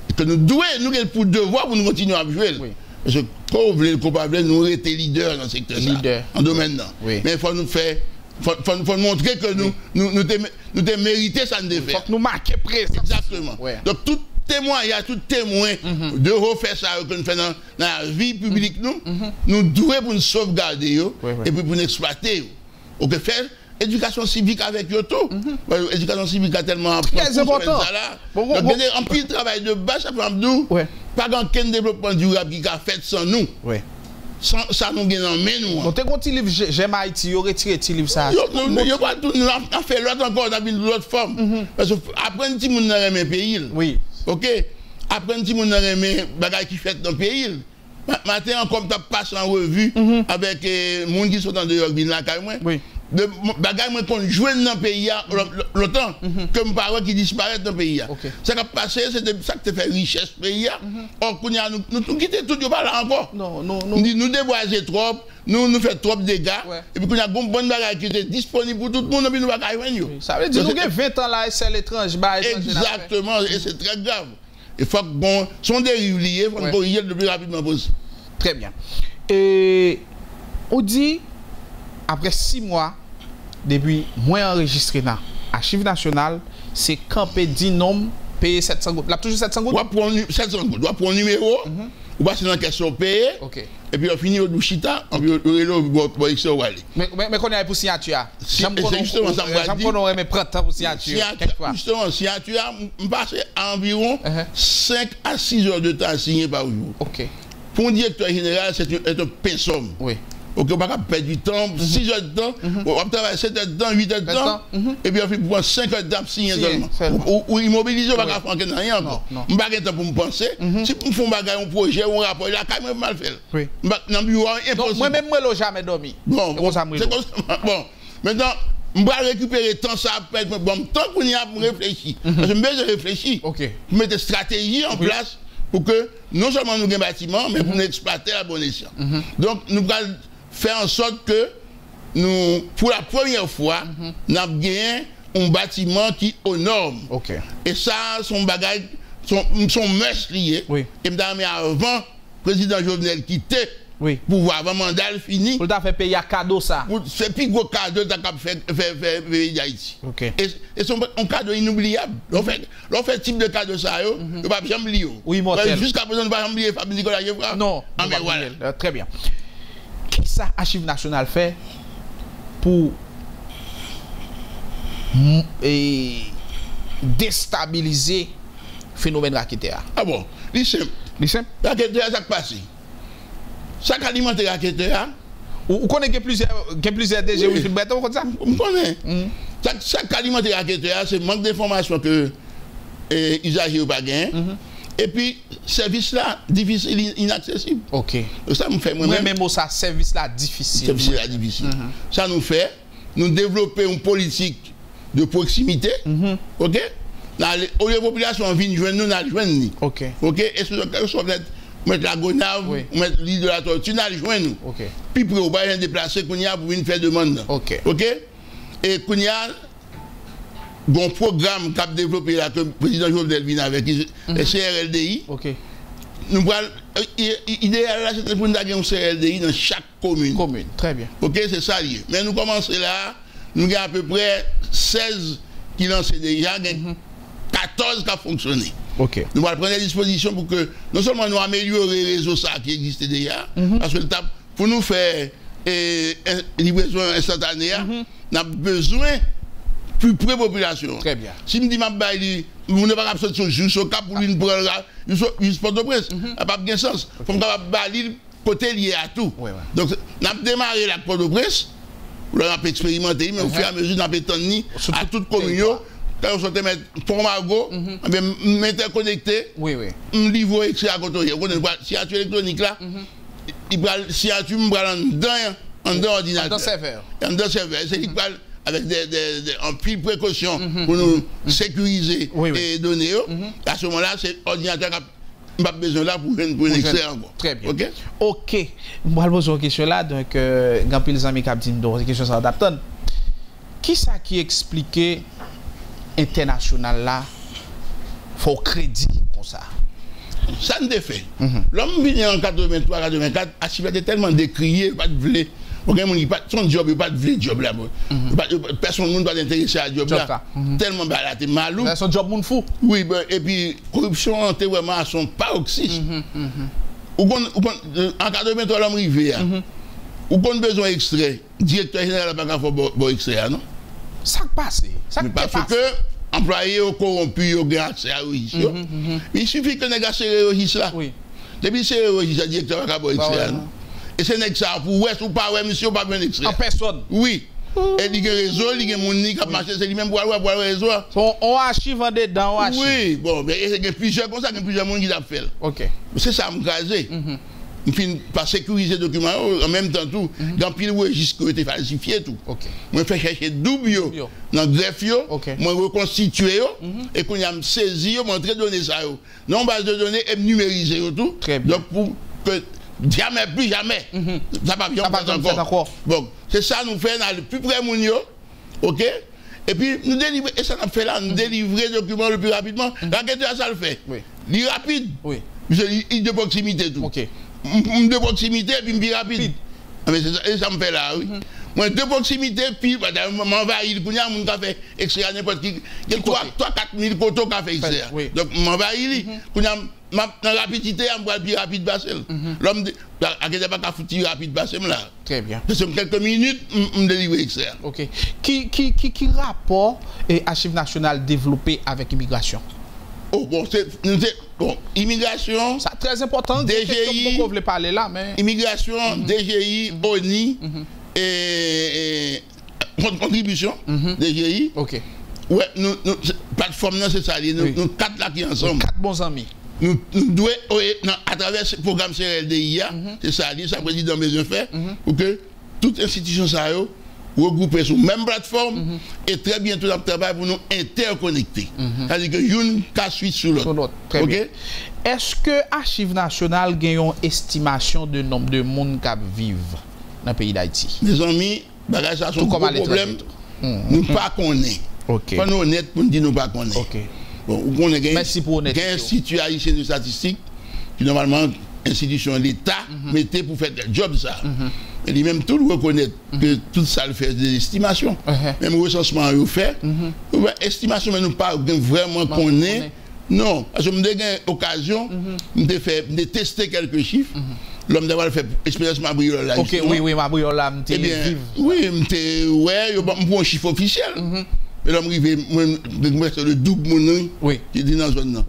Et que nous devons, nous avons pour devoir pour nous continuer à jouer. Parce que quand vous voulez le coupable, nous sommes leaders dans ce secteur, en domaine. Mais il faut nous faire, faut montrer que nous avons mérité ça de faire. Il faut que nous marquions présence. Exactement. Donc tout témoin, il y a tout témoin de refaire ça que nous faisons dans la vie publique, nous devons pour nous sauvegarder et puis pour nous exploiter. On peut faire éducation civique avec eux tout. Éducation civique a tellement très important. Donc, un petit travail de base, ça peut nous pas aucun développement durable qui a fait sans nous. Ça nous gagne en main nous. Donc, tu livre J'aime Haïti, vous retirez ce livre ça. Nous avons fait l'autre encore dans une autre forme. Parce que après, un petit monde dans le pays. Oui. OK? Après, un petit monde dans le bagage qui fait dans le pays. Matin, comme tu passes en revue avec les gens qui sont dans le pays, oui. De bagages qu'on joue dans le pays longtemps que mes parents qui disparaissent dans le pays. Ça qui a passé, c'est ça qui fait richesse du pays. Or, nous quittons tout, nous pas là encore. Nous déboiser trop, nous faisons trop de dégâts. Et puis, nous avons une bonne bagage qui est disponible pour tout le monde, et puis nous ne pouvons pas y venir. Ça veut dire que nous avons 20 ans là, et c'est l'étrange. Exactement, et c'est très grave. Il faut que, bon, sont dérives liées, il faut qu'on corriger le plus rapidement possible. Très bien. Et on dit, après 6 mois, depuis moins enregistré dans Archives nationales, c'est camper 10 noms, payer 700 gouttes. Là, toujours 700 gouttes? On prendre 700 gouttes. On prendre un numéro, on passe dans la question payer, et puis on finit au douchita, on peut le XO Wally. Mais qu'on est pour signature? C'est justement ça. J'aime qu'on aurait prendre temps pour signature. Justement, signature, on passe environ 5 à 6 heures de temps à signer par jour. Pour un directeur général, c'est un pinsomme. Oui. Ok, on va pas perdre du temps, 6 heures de temps, on va travailler 7 heures de temps, 8 heures de temps, et puis on fait pour 5 heures de temps, signer seulement. Ou immobiliser, on va pas faire rien encore. Je n'ai pas de temps pour me penser. Si on fait un projet, un rapport, là, quand même mal fait. Dans le bureau, impossible. Moi-même, je n'ai jamais dormi. Bon, c'est comme ça. Bon, maintenant, je vais récupérer tant ça après. Bon, tant qu'on y a pour réfléchir. Parce que je réfléchir. Pour mettre des stratégies en place pour que non seulement nous ayons un bâtiment, mais pour nous exploiter à bon escient. Donc, nous allons faire en sorte que nous, pour la première fois, nous avons gagné un bâtiment qui est aux normes. Et ça, son bagage, son must lié. Et avant, le président Jovenel quittait. Pour voir avant mandat fini. Pour faire payer un cadeau ça. C'est plus gros cadeau que faire payer Haïti. Et c'est un cadeau inoubliable. L'on fait type de cadeau ça, on ne peut pas jamais oublier. Oui, jusqu'à présent, on ne peut pas oublier Fabien Nicolas Yevra. Non, mais voilà. Très bien. Qu'est-ce que ça, Archives nationales fait pour déstabiliser le phénomène raqueteur? Ah bon, c'est simple. Raqueteur, ça passe. Ça alimente les raquetteurs. Vous connaissez plusieurs DG ou une bête comme ça? Vous connaissez. Ça alimente les raquetteurs, c'est manque d'informations que les usagers n'ont pas gagné. Et puis, service là, difficile, inaccessible. Ça nous fait moi-même. Même ça, service là, difficile. Service là, difficile. Ça nous fait, nous développer une politique de proximité. Ok? Où les populations viennent joindre nous, nous joignent. Ok? Et ce mettre la gonave, mettre l'île de la tortue, nous joindre nous. Puis pour nous pas déplacer qu'on y a pour venir faire demande. Ok? Et qu'on y a un programme qui a développé là, que le président Jovenel vient avec le CRLDI. Nous allons, idéal là, c'est pour nous avoir un CRLDI dans chaque commune. Très bien. Ok, c'est ça lié. Mais nous commençons là, nous avons à peu près 16 qui lancent déjà, 14 qui ont fonctionné. Nous allons prendre des dispositions pour que non seulement nous améliorer les réseaux ça qui existent déjà, parce que pour nous faire livraison instantanée, nous avons besoin plus près de la population. Très bien. Si je dis que nous ne pouvons pas sortir juste au cap pour une Port-au-Prince, ça n'a pas de sens. Il faut que côté lié à tout. Donc, nous avons démarré la Port-au-Prince, nous avons expérimenté, mais au fur et à mesure, nous avons étendu à toute commune. Quand on sortait mettre Pont-Margot, m'interconnecter, me livrer extrait à côté. Si tu électronique là, si tu me prends en dedans ordinateur. En dedans serveur. C'est qu'il parle avec en pile précaution pour nous sécuriser les données. À ce moment-là, c'est l'ordinateur qui n'a pas besoin là pour une extrait encore. Très bien. Ok. Je vais poser une question là. Donc, quand les amis qui dit une question sur l'adaptant, qui ça qui explique international là, faut crédit comme ça? Ça ne fait. L'homme vient en 83-84, Archives était tellement décrié, pas de blé. Son job, il n'y a pas de vrai job là. Personne ne doit s'intéresser à ce job là. Tellement balaté, malou. C'est un job moun fou. Oui, et puis corruption, était vraiment à son paroxysme. En 83, l'homme arrivé, ou qu'on a besoin d'extrait, directeur général n'a pas besoin d'extrait, non? Ça passe. Parce que employés au corrompu, au grand accès à registre. Il suffit que nous ayons ce registre là. Depuis ce registre, le directeur n'a pas besoin d'extrait. Et c'est un ça pour ouest ou pas, monsieur, pas besoin d'extrait. En personne. Oui. Et il y a un réseau, il y a un monde qui a marché, c'est lui-même pour le réseau. On archive en dedans, on archive. Oui, bon, mais il y a plusieurs comme ça, il y a plusieurs monde qui l'a fait. C'est ça, me caser. Par sécuriser les documents, en même temps, tout, dans pile registre qui a été falsifié, tout. Moi, je fais chercher double dans le greffe, moi, reconstituer, et qu'on a saisi, montrer données ça. Non, base de données, et numériser tout. Très bien. Donc, pour que jamais, plus jamais, ça va bien encore. Bon, c'est ça, nous faisons le plus près de ok? Et puis, nous délivrer, et ça nous fait là, nous délivrer les documents le plus rapidement. L'enquêteur, ça le fait. Il est rapide. Il est de proximité, tout. De proximité et puis plus rapide. Mais ça me fait là, oui. Moi, de proximité, puis m'envahir, il y a un qui fait extraire n'importe qui. Il y a 3-4 000 poteaux qui fait extraire. Donc, m'envahir, il y a une rapidité, il y a plus rapide passer. L'homme, il n'y a pas qu'à foutre rapide passer là. Très bien. Parce que quelques minutes, je me délivre extraire. Ok. Qui rapport Archives nationales développé avec l'immigration? Oh, bon, bon, immigration. C'est très important. DGI. Vous voulez parler là, mais. Immigration, DGI, ONI et contribution, DGI. Ok. Ouais, nous plateforme, c'est ça. Nous quatre là qui ensemble. 4 bons amis. Nous devons, à travers ce programme CRLDIA, c'est ça, ça président besoin de faire, pour que toute institution ça regrouper sur la même plateforme et très bientôt nous travaillons pour nous interconnecter. C'est-à-dire que une casse suite sur l'autre. Très bien. Est-ce que Archives nationales a une estimation de nombre de monde qui vivent dans le pays d'Haïti? Mes amis, ça sont un problème. Nous ne connaissons pas. Ok. Pas nous honnêtes pour nous dire nous pas connaissons. Ok. Bon, on a merci pour honnêteté. Un institut haïtien de statistique qui normalement institution de l'État mettait pour faire le job ça. Et lui-même tout le reconnaît que tout ça le fait des estimations. Même le recensement il fait. Estimation mais nous pas vraiment connaît. Non, parce que nous avons eu l'occasion de tester quelques chiffres. L'homme d'avoir fait expérience Mabriol là. Ok, oui, Mabriol là, eh bien, oui, je prends un chiffre officiel. Et l'homme arrive, le double mon qui dit dans la zone.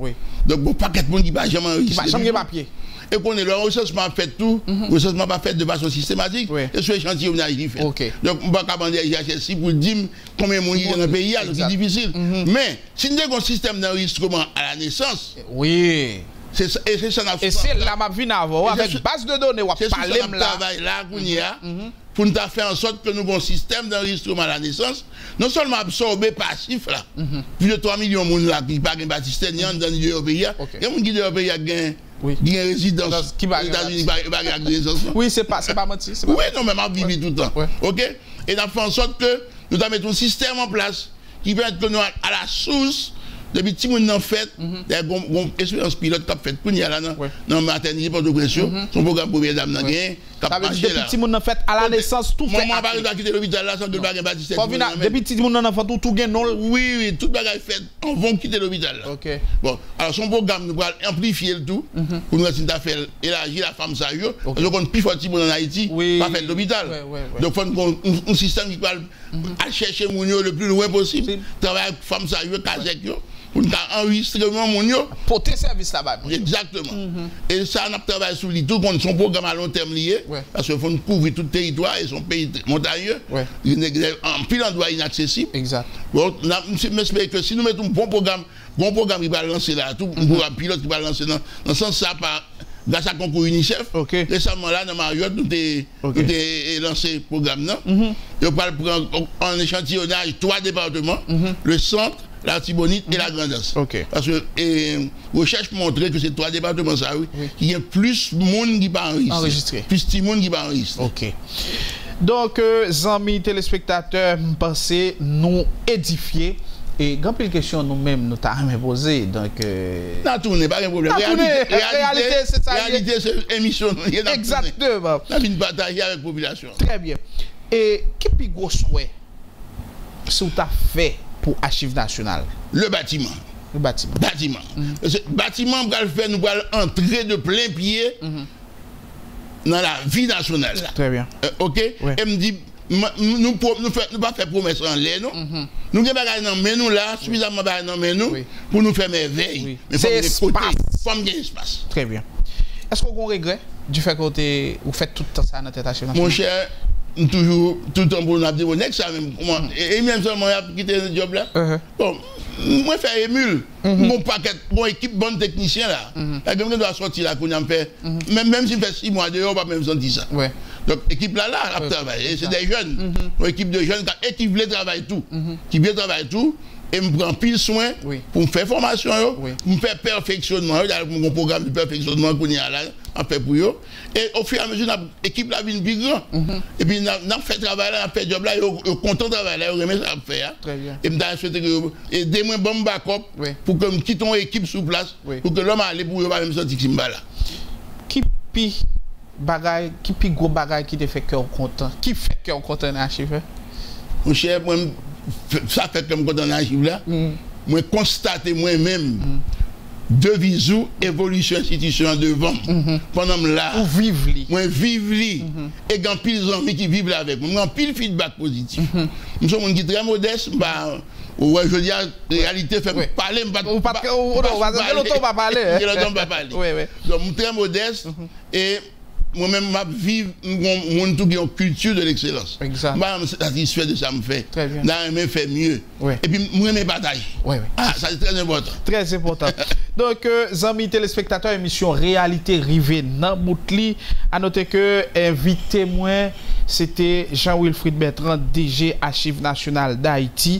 Donc, bon, pas de monde qui va jamais enregistrer. Qui va jamais papier. Et qu'on est là, le recensement fait tout, le recensement pas fait de façon systématique, et ce échantillon on a fait. Donc, on ne peut pas demander à IHSI pour dire combien de monde il y a dans le pays, c'est difficile. Mais, si nous avons un système d'enregistrement à la naissance, oui. Et c'est ça et c'est là ma vie avant avec base de données on parler là pour nous faire en sorte que nous avons un système d'enregistrement à la naissance non seulement absorbé passif là plus de 3 millions de monde là qui pas gain baptiste ni dans le pays il y a un monde qui dans le pays a gain résidence qui va États-Unis pas résidence oui c'est pas menti oui non mais m'a vivre tout le temps OK et on fait en sorte que nous avons un système en place qui permet que nous à la source depuis que nous avons fait, il y a une expérience pilote qui a fait pour nous dans la maternité pour de pression, son programme pour les dames dans le depuis que nous avons fait à la naissance, tout fait. Maman va quitter l'hôpital là sans que le bagage baptiste. Depuis que nous avons fait tout gain non. Oui, tout bagage fait, on va quitter l'hôpital là. OK. Bon, alors son programme nous va amplifier le tout pour nous faire élargir la femme sérieuse. Parce qu'on plus fort en Haïti, pas faire l'hôpital. Donc il faut un système qui va chercher mon le plus loin possible, travailler avec femme sérieuse, casec pour nous enregistrer mon yo pour tes services là-bas. Exactement. Et ça on a travaillé sur lui tout son programme à long terme lié parce qu'il faut couvrir tout le territoire et son pays montagneux. Il est en pile endroit inaccessible. Exact. Bon, j'espère que si nous mettons un bon programme qui va lancer là, tout un programme pilote qui va lancer dans le sens ça par grâce à concours UNICEF. Récemment là dans Marriott nous avons lancé le programme là. On parle prendre en échantillonnage 3 départements, le centre, la Tibonite et la Grand'Anse. Parce que recherche montre que ces 3 départements, ça, il y a plus de monde qui va enregistrer. Plus de monde qui va enregistrer. OK. Donc, amis téléspectateurs, pensez nous édifier. Et quand une question nous-mêmes, nous t'avons posé. Donc, non, tout n'est pas un problème. Réalité, c'est ça. Réalité, c'est émission. Exactement. On a une bataille avec la population. Très bien. Et quel plus gros souhait ce que tu as fait pour Archives nationales? Le bâtiment. Le bâtiment. Bâtiment. Bâtiment, nous allons entrer de plein pied dans la vie nationale. Très bien. OK? Et me dit, nous ne pouvons pas faire promesse en l'air, non? Nous avons des nous là, suffisamment de nous pour nous faire merveille. Mais c'est espace. Comme des espace. Très bien. Est-ce qu'on regrette du fait que vous faites tout ça dans tête Archives nationales? Mon cher, toujours tout le temps pour nous dire ça même et même seulement quitté le job là bon moi faire émule mon paquet bon équipe bonne technicien là la même doit sortir là qu'on a fait même si fait 6 mois dehors pas même senti ça donc équipe là travailler c'est des jeunes une équipe de jeunes qui veulent travailler tout qui veulent travailler tout et me prend pile soin pour me faire formation pour me faire perfectionnement mon programme de perfectionnement qu'on y a là en fait pour eux et au fur et à mesure l'équipe là vient plus grand et puis n'a fait travail là fait job là content travail là remet ça faire et me souhaiter que aider moi bon backup pour que me quitte une équipe sur place pour que l'homme aller pour pas même sortir Kimba là qui pi gros bagaille qui te fait cœur content qui fait cœur content dans Archives mon cher moi ça fait comme quand on arrive là moi constater moi-même devise ou évolution institution devant. Pendant là, ou vivre li. Moi vivre li et grand pile amis qui vivent là avec moi, grand pile feedback positif. Nous sommes un qui très modeste, bah ouais, je dis la réalité fait parler pas pas parler. Donc très modeste et moi-même, je vis une culture de l'excellence. Je suis satisfait de ça, me fait. Très bien. Je fais mieux. Et puis, je me bataille. Ah, ça c'est très important. Très important. Donc, amis téléspectateurs, émission Réalité Rivée dans Moutli. À noter que invité moi, c'était Jean-Wilfried Bertrand, DG Archives nationales d'Haïti.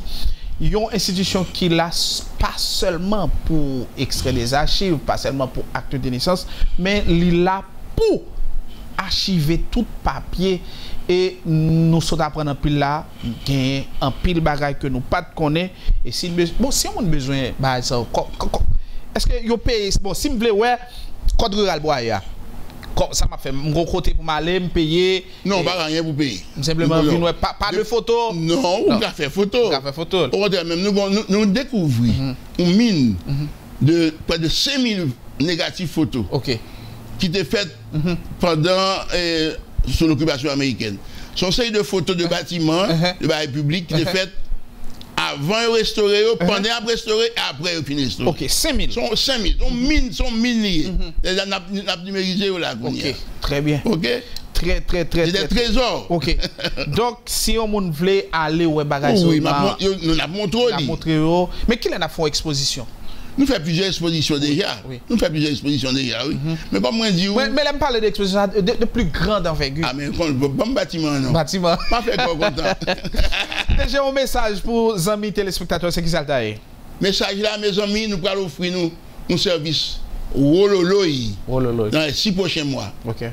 Une institution qui là pas seulement pour extraire des archives, pas seulement pour acte de naissance, mais il là pour archiver tout papier et nous sommes apprendre un pile là gain un pile bagage que nous pas connaît et si bon si on a besoin bah ça est-ce que yo paye bon si me voulez ouais code rural boya ça m'a fait mon gros côté pour m'aller me payer non pas rien pour payer simplement pas de photo non on a fait photo même nous découvrir une mine de près de 5000 négatifs photos qui était faite pendant sous l'occupation américaine. Son série de photos de bâtiments de la République qui était faite avant de restaurer, pendant après restaurer et après de restaurer. Ok, 5000. Sont 5000, sont milliers. Les a numérisé là. Ok, très bien. Ok. Très. C'est des trésors. Ok. Donc, si on voulait aller au bagage, oui, nous l'avons montré. Mais qui en a fait exposition? Nous faisons plusieurs expositions déjà. Oui. Nous faisons plusieurs expositions déjà, oui. Mais comme moi dis. Mais elle me parle d'expositions de plus grande envergure. Ah, mais bon bâtiment, non. Bâtiment. Pas fait quoi content. Déjà un message pour les amis téléspectateurs, c'est qui ça le message là, mes amis, nous allons offrir nous un service Wololoi dans les 6 prochains mois. Ok.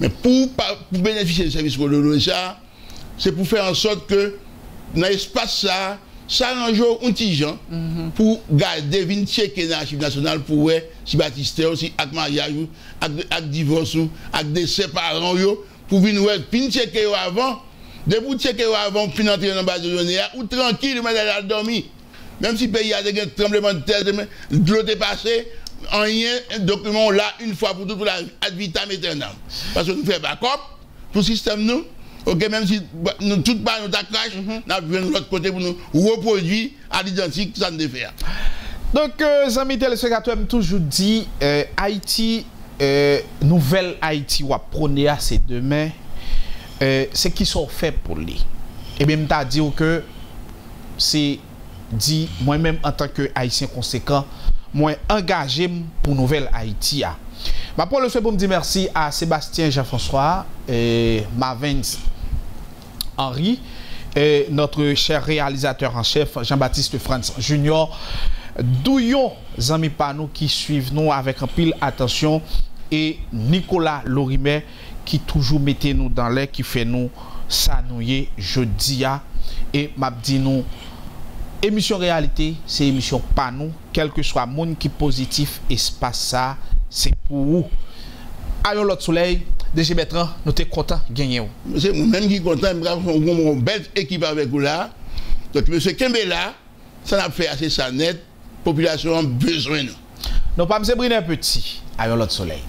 Mais pour bénéficier du service Wololoi, ça, c'est pour faire en sorte que dans l'espace ça, ça un jour un petit gens pour garder vinn checker dans l'archive nationale pour ouais si Baptiste aussi avec mariage avec divorce avec décès parents yo pour venir ouais fin checker avant de pour checker avant fin entrer dans base de données ou tranquille mais elle a dormi même si pays a des tremblements de terre de l'eau est passé en rien un document là une fois pour toute la ad vitam aeternam parce que nous fait backup pour système nous. Ok, même si nous tout pas nous crash, nous avons de l'autre côté pour nous reproduire à l'identique ça ne fait. Donc, amis téléspectateurs, je toujours dit Haïti, nouvelle Haïti, ou à prôner à ces demain, c'est qui sont faits pour lui. Et bien, je dit que c'est dit moi-même en tant que Haïtien conséquent, moi engagé pour nouvelle Haïti. Ma pour le souhait pour me dire merci à Sébastien Jean-François et Marvin Henry et notre cher réalisateur en chef Jean-Baptiste Franz Junior. Douillon amis par nous qui suivent nous avec un pile attention et Nicolas Lorimet qui toujours mettait nous dans l'air qui fait nous s'annouiller jeudi et m'a dit nous émission réalité c'est émission pas nous quel que soit monde qui positif espace ça c'est pour vous. Allons l'autre soleil, DG Bertrand, nous sommes contents de gagner. C'est même qui est content, nous avons une belle équipe avec vous là. Donc, M. Kembe là, ça n'a fait assez ça net, la population a besoin de nous. Non, pas M. Briner Petit, allons l'autre soleil.